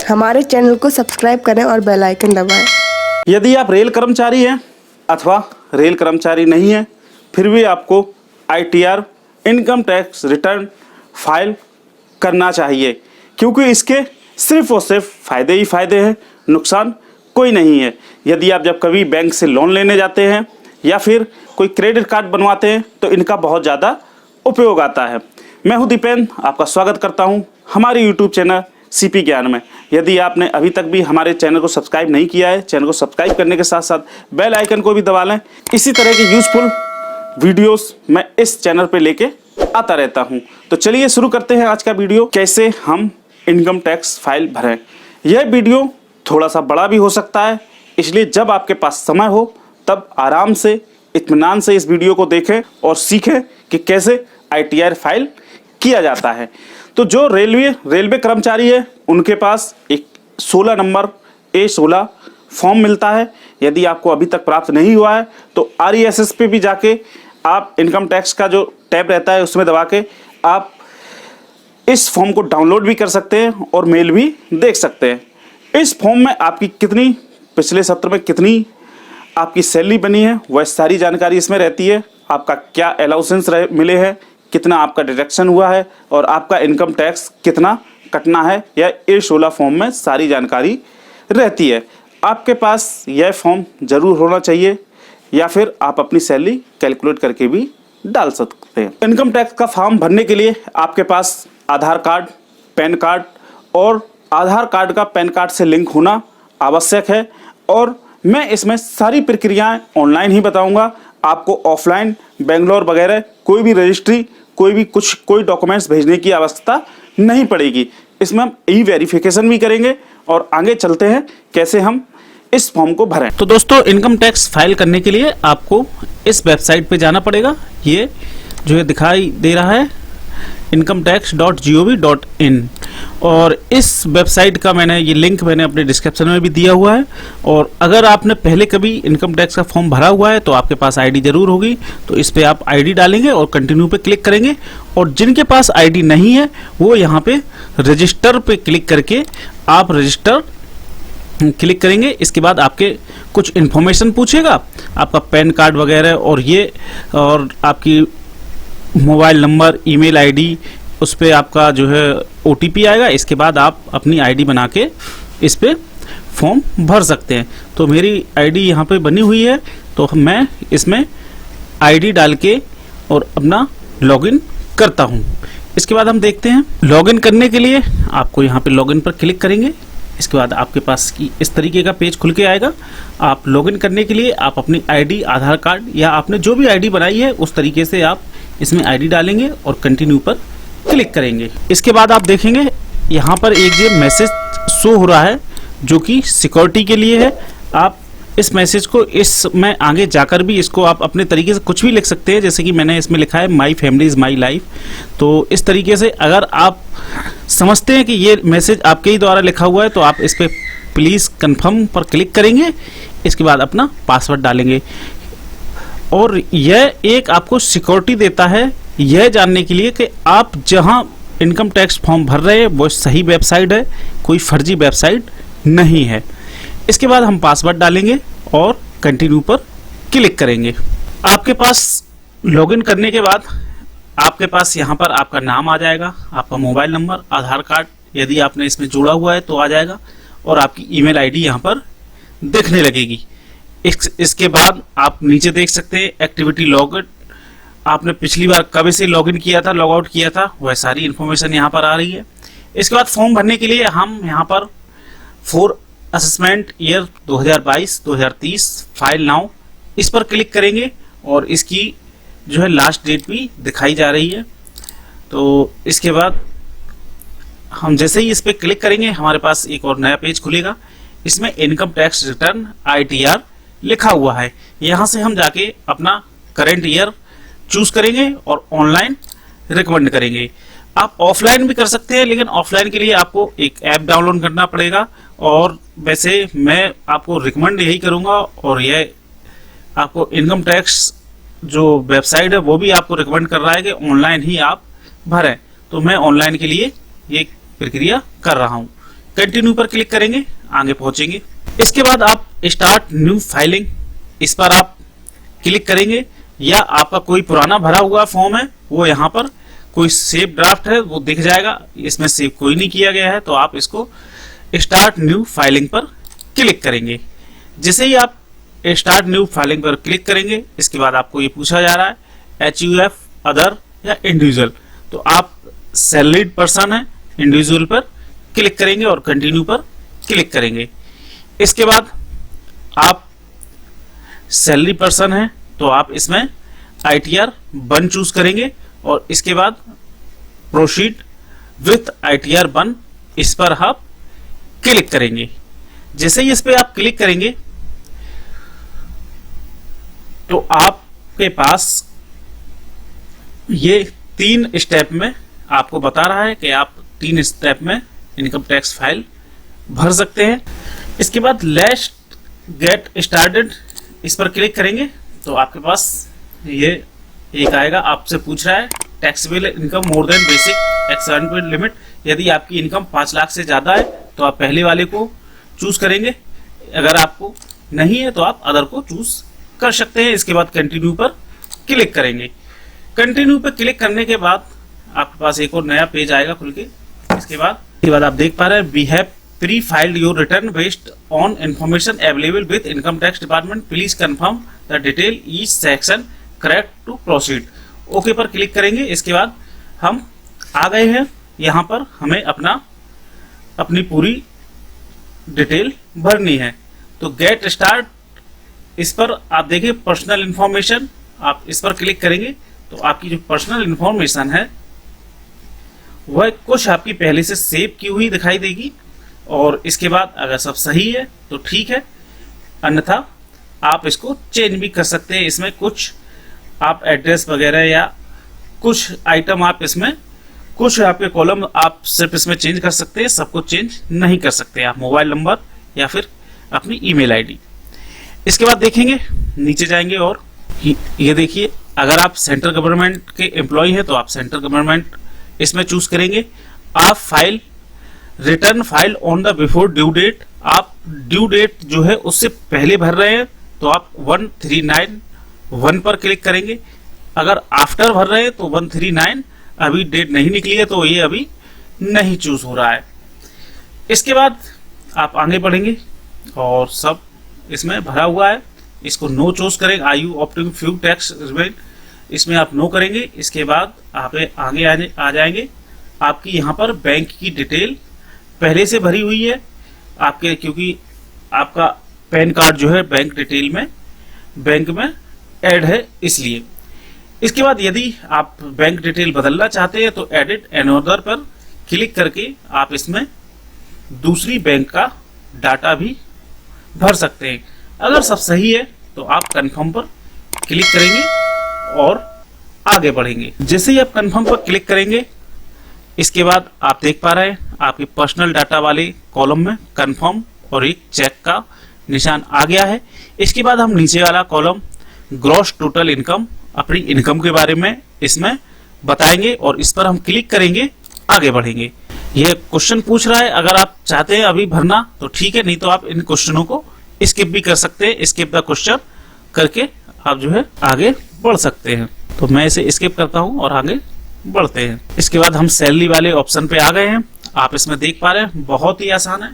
हमारे चैनल को सब्सक्राइब करें और बेल आइकन दबाएं। यदि आप रेल कर्मचारी हैं अथवा रेल कर्मचारी नहीं हैं, फिर भी आपको ITR income tax return file करना चाहिए, क्योंकि इसके सिर्फ और सिर्फ फ़ायदे ही फ़ायदे हैं, नुकसान कोई नहीं है। यदि आप जब कभी बैंक से लोन लेने जाते हैं या फिर कोई क्रेडिट कार्ड बनवाते हैं तो इनका बहुत ज़्यादा उपयोग आता है। मैं हूं दीपेन, आपका स्वागत करता हूं हमारे YouTube चैनल CP ज्ञान में। यदि आपने अभी तक भी हमारे चैनल को सब्सक्राइब नहीं किया है, चैनल को सब्सक्राइब करने के साथ साथ बेल आइकन को भी दबा लें। इसी तरह के यूज़फुल वीडियोस मैं इस चैनल पे लेके आता रहता हूं। तो चलिए शुरू करते हैं आज का वीडियो, कैसे हम इनकम टैक्स फाइल भरें। यह वीडियो थोड़ा सा बड़ा भी हो सकता है, इसलिए जब आपके पास समय हो तब आराम से इत्मीनान से इस वीडियो को देखें और सीखें कि कैसे ITR फाइल किया जाता है। तो जो रेलवे कर्मचारी है उनके पास एक 16 नंबर A16 फॉर्म मिलता है। यदि आपको अभी तक प्राप्त नहीं हुआ है तो RESS पे भी जाके आप इनकम टैक्स का जो टैब रहता है उसमें दबा के आप इस फॉर्म को डाउनलोड भी कर सकते हैं और मेल भी देख सकते हैं। इस फॉर्म में आपकी कितनी पिछले सत्र में कितनी आपकी सैलरी बनी है वह सारी जानकारी इसमें रहती है। आपका क्या अलाउंसेंस मिले हैं, कितना आपका डिडक्शन हुआ है और आपका इनकम टैक्स कितना कटना है, यह A16 फॉर्म में सारी जानकारी रहती है। आपके पास यह फॉर्म ज़रूर होना चाहिए या फिर आप अपनी सैलरी कैलकुलेट करके भी डाल सकते हैं। इनकम टैक्स का फॉर्म भरने के लिए आपके पास आधार कार्ड, पैन कार्ड और आधार कार्ड का पैन कार्ड से लिंक होना आवश्यक है। और मैं इसमें सारी प्रक्रियाएं ऑनलाइन ही बताऊंगा, आपको ऑफलाइन बेंगलोर वगैरह कोई भी रजिस्ट्री कोई डॉक्यूमेंट्स भेजने की आवश्यकता नहीं पड़ेगी। इसमें हम ई-वेरिफिकेशन भी करेंगे और आगे चलते हैं कैसे हम इस फॉर्म को भरें। तो दोस्तों, इनकम टैक्स फाइल करने के लिए आपको इस वेबसाइट पे जाना पड़ेगा। ये जो है दिखाई दे रहा है incometax.gov.in, और इस वेबसाइट का ये लिंक मैंने अपने डिस्क्रिप्शन में भी दिया हुआ है। और अगर आपने पहले कभी इनकम टैक्स का फॉर्म भरा हुआ है तो आपके पास ID जरूर होगी, तो इस पे आप ID डालेंगे और कंटिन्यू पे क्लिक करेंगे। और जिनके पास ID नहीं है वो यहाँ पे रजिस्टर पे क्लिक करके आप रजिस्टर क्लिक करेंगे। इसके बाद आपके कुछ इन्फॉर्मेशन पूछेगा, आपका पैन कार्ड वगैरह और आपकी मोबाइल नंबर, ईमेल ID, उस पर आपका जो है OTP आएगा। इसके बाद आप अपनी ID बना के इस पे फॉर्म भर सकते हैं। तो मेरी ID यहाँ पे बनी हुई है, तो मैं इसमें ID डाल के और अपना लॉगिन करता हूँ। इसके बाद हम देखते हैं लॉगिन करने के लिए आपको यहाँ पे लॉगिन पर क्लिक करेंगे। इसके बाद आपके पास इस तरीके का पेज खुल के आएगा। आप लॉगिन करने के लिए आप अपनी ID, आधार कार्ड या आपने जो भी ID बनाई है उस तरीके से आप इसमें ID डालेंगे और कंटिन्यू पर क्लिक करेंगे। इसके बाद आप देखेंगे यहाँ पर एक जो मैसेज शो हो रहा है जो कि सिक्योरिटी के लिए है। आप इस मैसेज को इसमें आगे जाकर भी इसको आप अपने तरीके से कुछ भी लिख सकते हैं, जैसे कि मैंने इसमें लिखा है my family is my life. तो इस तरीके से अगर आप समझते हैं कि ये मैसेज आपके ही द्वारा लिखा हुआ है तो आप इस पर प्लीज़ कन्फर्म पर क्लिक करेंगे। इसके बाद अपना पासवर्ड डालेंगे और यह एक आपको सिक्योरिटी देता है यह जानने के लिए कि आप जहां इनकम टैक्स फॉर्म भर रहे हैं वो सही वेबसाइट है, कोई फर्जी वेबसाइट नहीं है। इसके बाद हम पासवर्ड डालेंगे और कंटिन्यू पर क्लिक करेंगे। आपके पास लॉगिन करने के बाद आपके पास यहाँ पर आपका नाम आ जाएगा, आपका मोबाइल नंबर, आधार कार्ड यदि आपने इसमें जोड़ा हुआ है तो आ जाएगा, और आपकी ईमेल ID यहाँ पर दिखने लगेगी। इसके बाद आप नीचे देख सकते हैं एक्टिविटी लॉगआउट, आपने पिछली बार कब से लॉगिन किया था, लॉग आउट किया था, वह सारी इन्फॉर्मेशन यहाँ पर आ रही है। इसके बाद फॉर्म भरने के लिए हम यहाँ पर for assessment year 2022-2030 file now इस पर क्लिक करेंगे और इसकी जो है लास्ट डेट भी दिखाई जा रही है। तो इसके बाद हम जैसे ही इस पर क्लिक करेंगे हमारे पास एक और नया पेज खुलेगा। इसमें इनकम टैक्स रिटर्न ITR लिखा हुआ है। यहाँ से हम जाके अपना करेंट ईयर चूज करेंगे और ऑनलाइन रिकमेंड करेंगे। आप ऑफलाइन भी कर सकते हैं, लेकिन ऑफलाइन के लिए आपको एक ऐप डाउनलोड करना पड़ेगा। और वैसे मैं आपको रिकमेंड यही करूंगा, और यह आपको इनकम टैक्स जो वेबसाइट है वो भी आपको रिकमेंड कर रहा है कि ऑनलाइन ही आप भरें। तो मैं ऑनलाइन के लिए ये प्रक्रिया कर रहा हूँ। कंटिन्यू पर क्लिक करेंगे, आगे पहुंचेंगे। इसके बाद आप स्टार्ट न्यू फाइलिंग, इस पर आप क्लिक करेंगे, या आपका कोई पुराना भरा हुआ फॉर्म है वो यहाँ पर कोई सेव ड्राफ्ट है वो दिख जाएगा, इसमें सेव कोई नहीं किया गया है, तो आप इसको स्टार्ट न्यू फाइलिंग पर क्लिक करेंगे। जैसे ही आप स्टार्ट न्यू फाइलिंग पर क्लिक करेंगे, इसके बाद आपको ये पूछा जा रहा है HUF अदर या इंडिविजुअल, तो आप सैलरीड पर्सन है, इंडिविजुअल पर क्लिक करेंगे और कंटिन्यू पर क्लिक करेंगे। इसके बाद आप सैलरी पर्सन है तो आप इसमें ITR 1 चूज करेंगे और इसके बाद प्रोसीड विथ ITR 1 इस पर आप क्लिक करेंगे। जैसे ही इस पे आप क्लिक करेंगे तो आपके पास ये 3 स्टेप में आपको बता रहा है कि आप 3 स्टेप में इनकम टैक्स फाइल भर सकते हैं। इसके बाद लेट्स गेट स्टार्टेड इस पर क्लिक करेंगे तो आपके पास ये एक आएगा, आपसे पूछ रहा है taxable income more than basic expense limit. यदि आपकी इनकम 5 लाख से ज्यादा है तो आप पहले वाले को चूज करेंगे, अगर आपको नहीं है तो आप अदर को चूज कर सकते हैं। इसके बाद कंटिन्यू पर क्लिक करेंगे। कंटिन्यू पर क्लिक करने के बाद आपके पास एक और नया पेज आएगा खुल के। इसके बाद आप देख पा रहे हैं we have prefilled your return based on information available with income tax department, please confirm the detail each section correct to proceed. Okay पर क्लिक करेंगे। इसके बाद हम आ गए हैं यहाँ पर, हमें अपनी पूरी डिटेल भरनी है। तो गेट स्टार्ट इस पर आप देखिए पर्सनल इंफॉर्मेशन, आप इस पर क्लिक करेंगे तो आपकी जो पर्सनल इंफॉर्मेशन है वह कुछ आपकी पहले से सेव की हुई दिखाई देगी और इसके बाद अगर सब सही है तो ठीक है, अन्यथा आप इसको चेंज भी कर सकते हैं। इसमें कुछ आप एड्रेस वगैरह या कुछ आइटम आप इसमें कुछ आपके कॉलम आप सिर्फ इसमें चेंज कर सकते हैं, सबको चेंज नहीं कर सकते आप मोबाइल नंबर या फिर अपनी ईमेल आईडी। इसके बाद देखेंगे नीचे जाएंगे और ये देखिए अगर आप सेंट्रल गवर्नमेंट के एम्प्लॉय हैं तो आप सेंट्रल गवर्नमेंट इसमें चूज करेंगे। आप file return file on the before due date, आप ड्यू डेट जो है उससे पहले भर रहे हैं तो आप 1391 पर क्लिक करेंगे। अगर आफ्टर भर रहे हैं तो 139, अभी डेट नहीं निकली है तो ये अभी नहीं चूज हो रहा है। इसके बाद आप आगे बढ़ेंगे और सब इसमें भरा हुआ है, इसको नो चूज करेंगे। I you opting few tax remain, इसमें आप नो करेंगे। इसके बाद आप आगे आ जाएंगे। आपकी यहाँ पर बैंक की डिटेल पहले से भरी हुई है आपके, क्योंकि आपका पैन कार्ड जो है बैंक डिटेल में बैंक में ऐड है इसलिए। इसके बाद यदि आप बैंक डिटेल बदलना चाहते हैं तो एडिट अनदर पर क्लिक करके आप इसमें दूसरी बैंक का डाटा भी भर सकते हैं। अगर सब सही है तो आप कंफर्म पर क्लिक करेंगे और आगे बढ़ेंगे। जैसे ही आप कंफर्म पर क्लिक करेंगे इसके बाद आप देख पा रहे हैं आपके पर्सनल डाटा वाले कॉलम में कंफर्म और एक चेक का निशान आ गया है। इसके बाद हम नीचे वाला कॉलम ग्रॉस टोटल इनकम, अपनी इनकम के बारे में इसमें बताएंगे और इस पर हम क्लिक करेंगे, आगे बढ़ेंगे। यह क्वेश्चन पूछ रहा है, अगर आप चाहते हैं अभी भरना तो ठीक है, नहीं तो आप इन क्वेश्चनों को स्किप भी कर सकते हैं। स्किप द क्वेश्चन करके आप जो है आगे बढ़ सकते हैं। तो मैं इसे स्किप करता हूं और आगे बढ़ते हैं। इसके बाद हम सैलरी वाले ऑप्शन पे आ गए हैं। आप इसमें देख पा रहे हैं बहुत ही आसान है।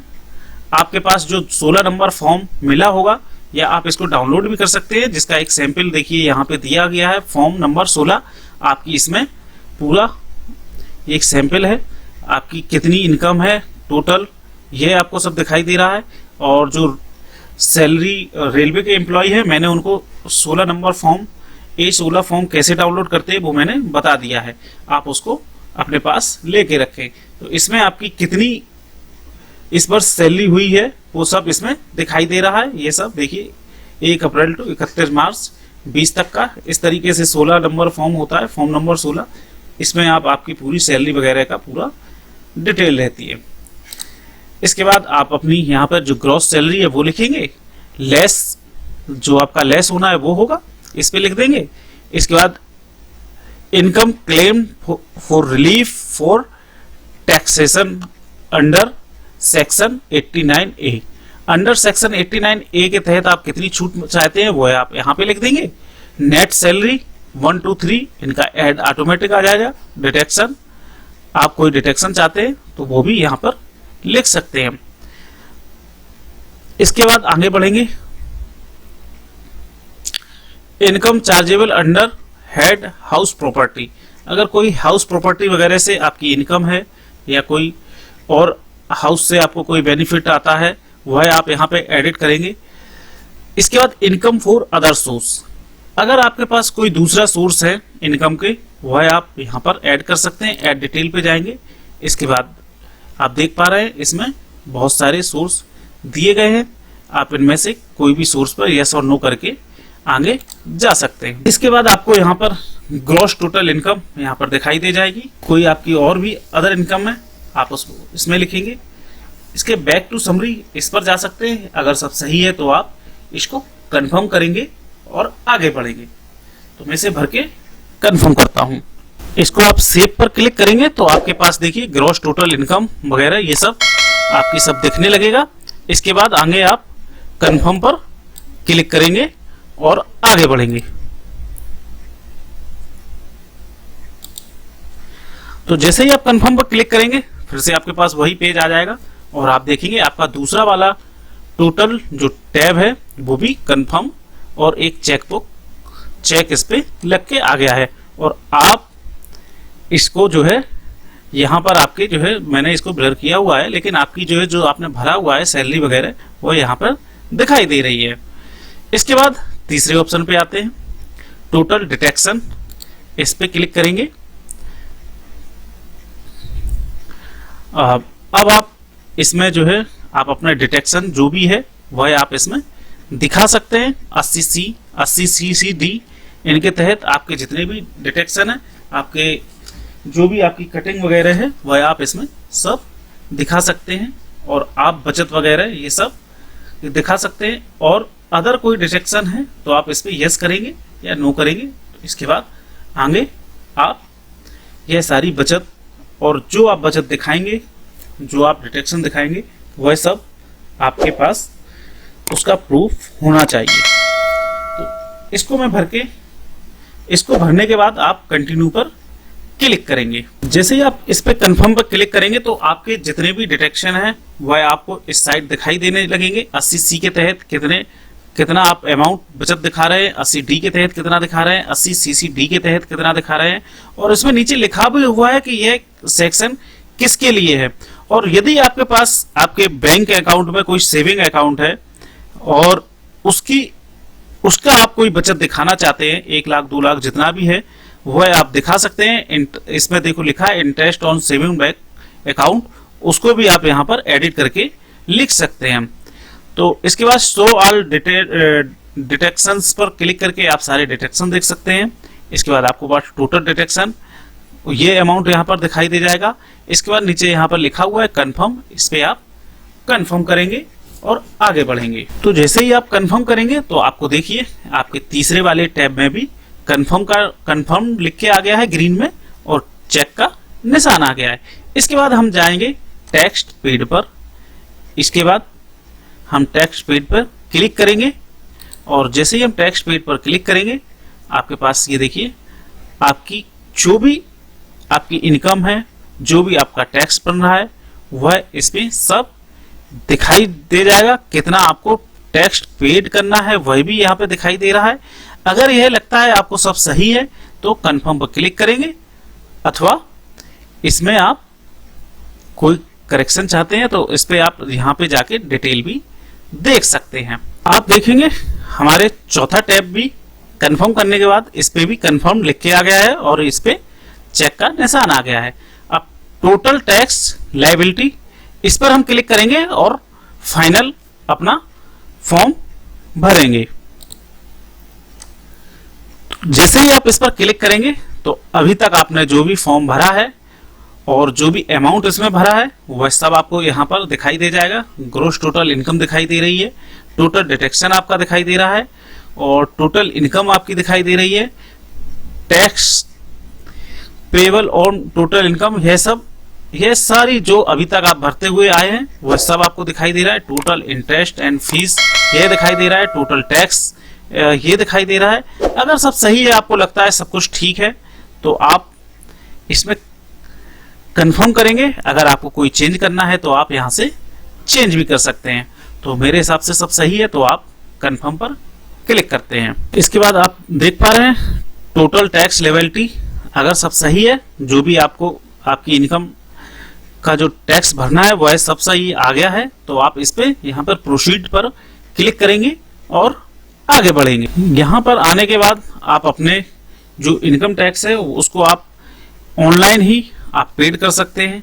आपके पास जो 16 नंबर फॉर्म मिला होगा या आप इसको डाउनलोड भी कर सकते हैं, जिसका एक सैंपल देखिए यहाँ पे दिया गया है। फॉर्म नंबर 16 आपकी इसमें पूरा एक सैंपल है, आपकी कितनी इनकम है टोटल ये आपको सब दिखाई दे रहा है। और जो सैलरी रेलवे के एम्प्लॉय है मैंने उनको 16 नंबर फॉर्म A16 फॉर्म कैसे डाउनलोड करते हैं वो मैंने बता दिया है, आप उसको अपने पास लेके रखें। तो इसमें आपकी कितनी इस वर्ष सैलरी हुई है वो सब इसमें दिखाई दे रहा है। ये सब देखिए 1 अप्रैल टू 31 मार्च 20 तक का इस तरीके से 16 नंबर फॉर्म होता है, फॉर्म नंबर 16। इसमें आपकी पूरी सैलरी वगैरह का पूरा डिटेल रहती है। इसके बाद आप अपनी यहाँ पर जो ग्रॉस सैलरी है वो लिखेंगे, लेस जो आपका लेस होना है वो होगा, इस पे लिख देंगे। इसके बाद income claim for relief for taxation under section 89A। Under section 89A के तहत आप कितनी छूट चाहते हैं वो है आप यहाँ पे लिख देंगे। नेट सैलरी 1 2 3 इनका ऐड ऑटोमेटिक आ जाएगा। डिटेक्शन, आप कोई डिटेक्शन चाहते हैं तो वो भी यहाँ पर लिख सकते हैं। इसके बाद आगे बढ़ेंगे। Income chargeable under head house property. अगर कोई हाउस प्रॉपर्टी वगैरह से आपकी इनकम है या कोई और हाउस से आपको कोई बेनिफिट आता है वह आप यहाँ पे एडिट करेंगे। इसके बाद इनकम फॉर अदर सोर्स, अगर आपके पास कोई दूसरा सोर्स है इनकम के वह आप यहाँ पर ऐड कर सकते हैं। ऐड डिटेल पे जाएंगे। इसके बाद आप देख पा रहे हैं इसमें बहुत सारे सोर्स दिए गए हैं। आप इनमें से कोई भी सोर्स पर यस और नो करके आगे जा सकते हैं। इसके बाद आपको यहाँ पर ग्रॉस टोटल इनकम यहाँ पर दिखाई दे जाएगी। कोई आपकी और भी अदर इनकम है आप उसको इसमें लिखेंगे। इसके बैक टू समरी इस पर जा सकते हैं। अगर सब सही है तो आप इसको कंफर्म करेंगे और आगे बढ़ेंगे। तो मैं इसे भर के कंफर्म करता हूं। इसको आप सेव पर क्लिक करेंगे तो आपके पास देखिए ग्रॉस टोटल इनकम वगैरह ये सब आपकी सब दिखने लगेगा। इसके बाद आगे आप कंफर्म पर क्लिक करेंगे और आगे बढ़ेंगे। तो जैसे ही आप कंफर्म पर क्लिक करेंगे फिर से आपके पास वही पेज आ जाएगा और आप देखेंगे आपका दूसरा वाला टोटल जो टैब है वो भी कंफर्म और एक चेक इस पे लग के आ गया है। और आप इसको जो है यहाँ पर आपके जो है मैंने इसको ब्लर किया हुआ है, लेकिन आपकी जो है जो आपने भरा हुआ है सैलरी वगैरह वो यहाँ पर दिखाई दे रही है। इसके बाद तीसरे ऑप्शन पे आते हैं, टोटल डिटेक्शन। इस पे क्लिक करेंगे। अब आप इसमें जो है आप अपना डिटेक्शन जो भी है वह आप इसमें दिखा सकते हैं। 80C, इनके तहत आपके जितने भी डिटेक्शन है, आपके जो भी आपकी कटिंग वगैरह है वह आप इसमें सब दिखा सकते हैं। और आप बचत वगैरह ये सब दिखा सकते हैं। और अदर कोई डिटेक्शन है तो आप इस पर यस करेंगे या नो करेंगे। तो इसके बाद आगे आप यह सारी बचत और जो आप बचत दिखाएंगे, जो आप डिटेक्शन दिखाएंगे वह सब आपके पास उसका प्रूफ होना चाहिए। तो इसको मैं इसको भरने के बाद आप कंटिन्यू पर क्लिक करेंगे। जैसे ही आप इस पे कंफर्म पर क्लिक करेंगे तो आपके जितने भी डिटेक्शन है वह आपको इस साइड दिखाई देने लगेंगे। 80C के तहत कितना आप अमाउंट बचत दिखा रहे हैं, 80D के तहत कितना दिखा रहे हैं, 80CCD के तहत कितना दिखा रहे हैं। और इसमें नीचे लिखा भी हुआ है कि यह सेक्शन किसके लिए है। और यदि आपके पास आपके बैंक अकाउंट में कोई सेविंग अकाउंट है और उसका आप कोई बचत दिखाना चाहते हैं, 1 लाख 2 लाख जितना भी है वह आप दिखा सकते हैं। इसमें देखो लिखा है interest on saving bank account, उसको भी आप यहाँ पर एडिट करके लिख सकते हैं। तो इसके बाद शो ऑल डिटेक्शंस पर क्लिक करके आप सारे डिटेक्शन देख सकते हैं। इसके बाद आपको पास टोटल डिटेक्शन ये अमाउंट यहाँ पर दिखाई दे जाएगा। इसके बाद नीचे यहाँ पर लिखा हुआ है कंफर्म, इस पे आप कंफर्म करेंगे और आगे बढ़ेंगे। तो जैसे ही आप कंफर्म करेंगे तो आपको देखिए आपके तीसरे वाले टैब में भी कंफर्म लिख के आ गया है ग्रीन में और चेक का निशान आ गया है। इसके बाद हम जाएंगे टेक्स्ट पेड पर। इसके बाद हम टेक्स्ट पेड पर क्लिक करेंगे और जैसे ही हम टेक्स्ट पेड पर क्लिक करेंगे आपके पास ये देखिए आपकी जो भी आपकी इनकम है, जो भी आपका टैक्स बन रहा है वह इसमें सब दिखाई दे जाएगा। कितना आपको टैक्स पेड करना है वह भी यहाँ पे दिखाई दे रहा है। अगर यह लगता है आपको सब सही है तो कंफर्म पर क्लिक करेंगे, अथवा इसमें आप कोई करेक्शन चाहते हैं तो इस पे आप यहाँ पे जाके डिटेल भी देख सकते हैं। आप देखेंगे हमारे चौथा टैब भी कंफर्म करने के बाद इस पे भी कंफर्म लिख के आ गया है और इस पे चेक का निशान आ गया है। अब टोटल टैक्स लायबिलिटी इस पर हम क्लिक करेंगे और फाइनल अपना फॉर्म भरेंगे। जैसे ही आप इस पर क्लिक करेंगे तो अभी तक आपने जो भी फॉर्म भरा है और जो भी अमाउंट इसमें भरा है वह सब आपको यहाँ पर दिखाई दे जाएगा। ग्रोस टोटल इनकम दिखाई दे रही है, टोटल डिटेक्शन आपका दिखाई दे रहा है और टोटल इनकम आपकी दिखाई दे रही है। Tax payable on total income यह सब ये सारी जो अभी तक आप भरते हुए आए हैं वह सब आपको दिखाई दे रहा है। टोटल इंटरेस्ट एंड फीस ये दिखाई दे रहा है, टोटल टैक्स ये दिखाई दे रहा है। अगर सब सही है, आपको लगता है सब कुछ ठीक है, तो आप इसमें कंफर्म करेंगे। अगर आपको कोई चेंज करना है तो आप यहां से चेंज भी कर सकते हैं। तो मेरे हिसाब से सब सही है, तो आप कंफर्म पर क्लिक करते हैं। इसके बाद आप देख पा रहे हैं टोटल टैक्स लेवलिटी, अगर सब सही है, जो भी आपको आपकी इनकम का जो टैक्स भरना है वह सब सही आ गया है, तो आप इस पे यहाँ पर प्रोसीड पर क्लिक करेंगे और आगे बढ़ेंगे। यहाँ पर आने के बाद आप अपने जो इनकम टैक्स है उसको आप ऑनलाइन ही आप पेड कर सकते हैं,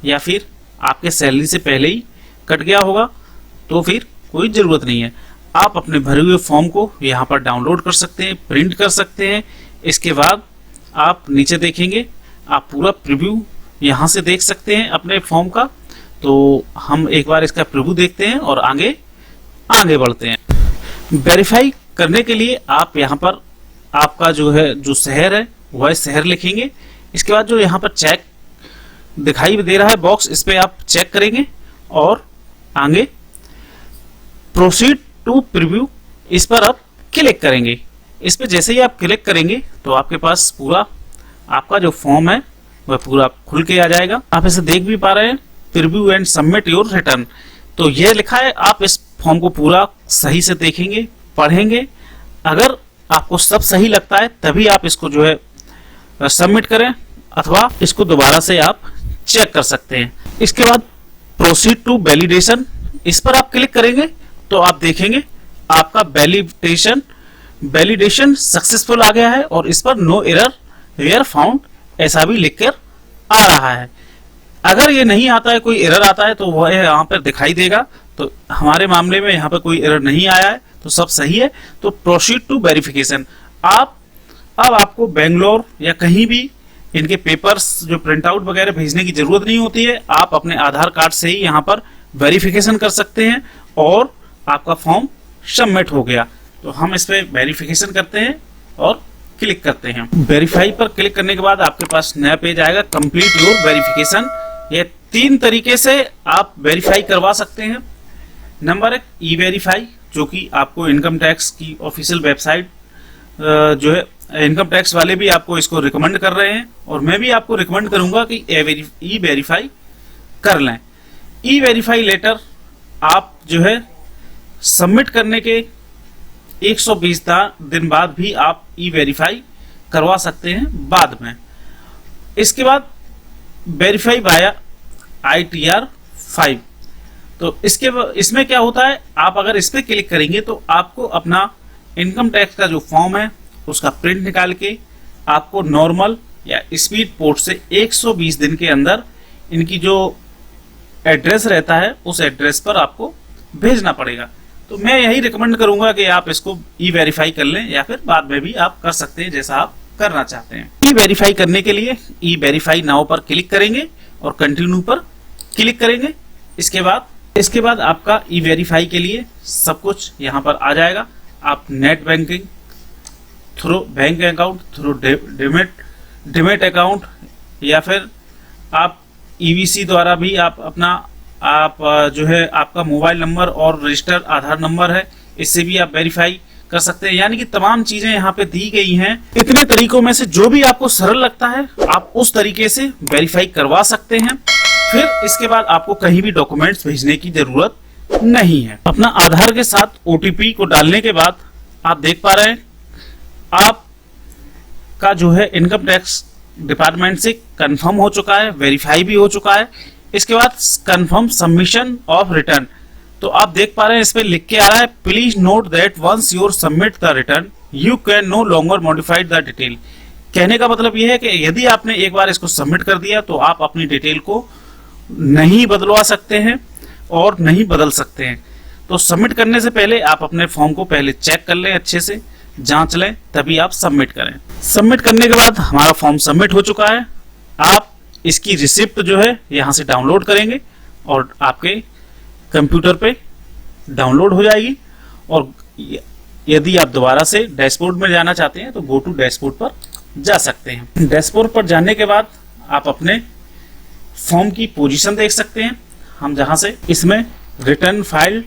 या फिर आपके सैलरी से पहले ही कट गया होगा तो फिर कोई ज़रूरत नहीं है। आप अपने भरे हुए फॉर्म को यहाँ पर डाउनलोड कर सकते हैं, प्रिंट कर सकते हैं। इसके बाद आप नीचे देखेंगे, आप पूरा प्रीव्यू यहाँ से देख सकते हैं अपने फॉर्म का। तो हम एक बार इसका प्रीव्यू देखते हैं और आगे बढ़ते हैं। वेरीफाई करने के लिए आप यहाँ पर आपका जो शहर है वह शहर लिखेंगे। इसके बाद जो यहाँ पर चेक दिखाई दे रहा है बॉक्स, इस पे आप चेक करेंगे और आगे प्रोसीड टू प्रीव्यू इस पर आप क्लिक करेंगे। इस पे जैसे ही आप क्लिक करेंगे तो आपके पास पूरा आपका जो फॉर्म है वह पूरा खुल के आ जाएगा। आप इसे देख भी पा रहे हैं, preview and submit your return. तो यह लिखा है, आप इस फॉर्म को पूरा सही से देखेंगे, पढ़ेंगे। अगर आपको सब सही लगता है तभी आप इसको सबमिट करें, अथवा इसको दोबारा से आप चेक कर सकते हैं। इसके बाद प्रोसीड टू वैलिडेशन इस पर आप क्लिक करेंगे तो आप देखेंगे आपका वैलिडेशन सक्सेसफुल आ गया है और इस पर नो एरर वेयर फाउंड ऐसा भी लिखकर आ रहा है। अगर ये नहीं आता है, कोई एरर आता है तो वह यहाँ पर दिखाई देगा। तो हमारे मामले में यहाँ पर कोई एरर नहीं आया है, तो सब सही है। तो प्रोसीड टू वेरिफिकेशन। अब आपको बेंगलोर या कहीं भी इनके पेपर्स जो प्रिंट आउट वगैरह भेजने की जरूरत नहीं होती है। आप अपने आधार कार्ड से ही यहाँ पर वेरिफिकेशन कर सकते हैं और आपका फॉर्म सबमिट हो गया। तो हम इस पे वेरिफिकेशन करते हैं और क्लिक करते हैं। वेरीफाई पर क्लिक करने के बाद आपके पास नया पेज आएगा, कंप्लीट योर वेरिफिकेशन। ये 3 तरीके से आप वेरीफाई करवा सकते हैं। नंबर 1 ई वेरीफाई, जो कि आपको इनकम टैक्स की ऑफिशियल वेबसाइट जो है, इनकम टैक्स वाले भी आपको इसको रिकमेंड कर रहे हैं और मैं भी आपको रिकमेंड करूंगा कि ई वेरीफाई कर लें। ई वेरीफाई लेटर आप सबमिट करने के 120 दिन बाद भी आप ई वेरीफाई करवा सकते हैं बाद में। इसके बाद वेरीफाई बाया ITR 5। तो इसमें क्या होता है, आप अगर इस पे क्लिक करेंगे तो आपको अपना इनकम टैक्स का जो फॉर्म है उसका प्रिंट निकाल के आपको नॉर्मल या स्पीड पोस्ट से 120 दिन के अंदर इनकी जो एड्रेस रहता है उस एड्रेस पर आपको भेजना पड़ेगा। तो मैं यही रिकमेंड करूंगा कि आप इसको ई वेरीफाई कर लें, या फिर बाद में भी आप कर सकते हैं जैसा आप करना चाहते हैं। ई वेरीफाई करने के लिए ई वेरीफाई नाउ पर क्लिक करेंगे और कंटिन्यू पर क्लिक करेंगे। इसके बाद आपका ई वेरीफाई के लिए सब कुछ यहाँ पर आ जाएगा। आप net banking through bank account, through demat account, या फिर आप EVC द्वारा भी आप आपका मोबाइल नंबर और रजिस्टर्ड आधार नंबर है, इससे भी आप वेरीफाई कर सकते हैं। यानी कि तमाम चीजें यहाँ पे दी गई हैं। इतने तरीकों में से जो भी आपको सरल लगता है आप उस तरीके से वेरीफाई करवा सकते हैं। फिर इसके बाद आपको कहीं भी डॉक्यूमेंट्स भेजने की जरूरत नहीं है। अपना आधार के साथ OTP को डालने के बाद आप देख पा रहे हैं आपका इनकम टैक्स डिपार्टमेंट से कंफर्म हो चुका है, वेरीफाई भी हो चुका है। इसके बाद कंफर्म सबमिशन ऑफ रिटर्न। तो आप देख पा रहे हैं इस पे लिख के आ रहा है, please note that once your submit the return you can no longer modify the detail. कहने का मतलब यह है कि यदि आपने एक बार इसको सबमिट कर दिया तो आप अपनी डिटेल को नहीं बदलवा सकते हैं और नहीं बदल सकते हैं। तो सबमिट करने से पहले आप अपने फॉर्म को पहले चेक कर लें, अच्छे से जांच लें, तभी आप सबमिट करें। सबमिट करने के बाद हमारा फॉर्म सबमिट हो चुका है। आप इसकी रिसिप्ट यहाँ से डाउनलोड करेंगे और आपके कंप्यूटर पे डाउनलोड हो जाएगी। और यदि आप दोबारा से डैशबोर्ड में जाना चाहते हैं तो गो टू डैशबोर्ड पर जा सकते हैं। डैशबोर्ड पर जाने के बाद आप अपने फॉर्म की पोजीशन देख सकते हैं हम, जहां से इसमें return filed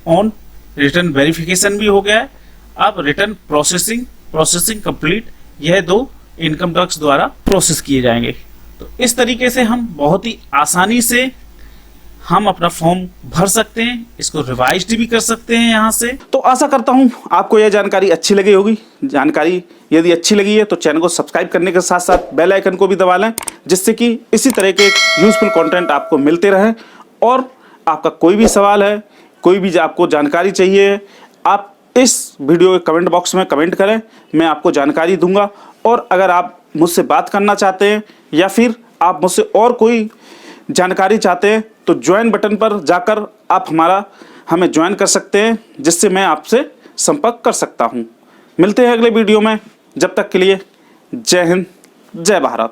on return verification भी हो गया है। अब रिटर्न प्रोसेसिंग कंप्लीट, यह 2 इनकम टैक्स द्वारा प्रोसेस किए जाएंगे। तो इस तरीके से हम बहुत ही आसानी से हम अपना फॉर्म भर सकते हैं, इसको रिवाइज्ड भी कर सकते हैं यहाँ से। तो आशा करता हूँ आपको यह जानकारी अच्छी लगी होगी। जानकारी यदि अच्छी लगी है तो चैनल को सब्सक्राइब करने के साथ साथ बेल आइकन को भी दबा लें, जिससे कि इसी तरह के यूजफुल कंटेंट आपको मिलते रहे। और आपका कोई भी सवाल है, कोई भी आपको जानकारी चाहिए, आप इस वीडियो के कमेंट बॉक्स में कमेंट करें, मैं आपको जानकारी दूंगा। और अगर आप मुझसे बात करना चाहते हैं या फिर आप मुझसे और कोई जानकारी चाहते हैं तो ज्वाइन बटन पर जाकर आप हमें ज्वाइन कर सकते हैं, जिससे मैं आपसे संपर्क कर सकता हूं। मिलते हैं अगले वीडियो में, जब तक के लिए जय हिंद, जय भारत।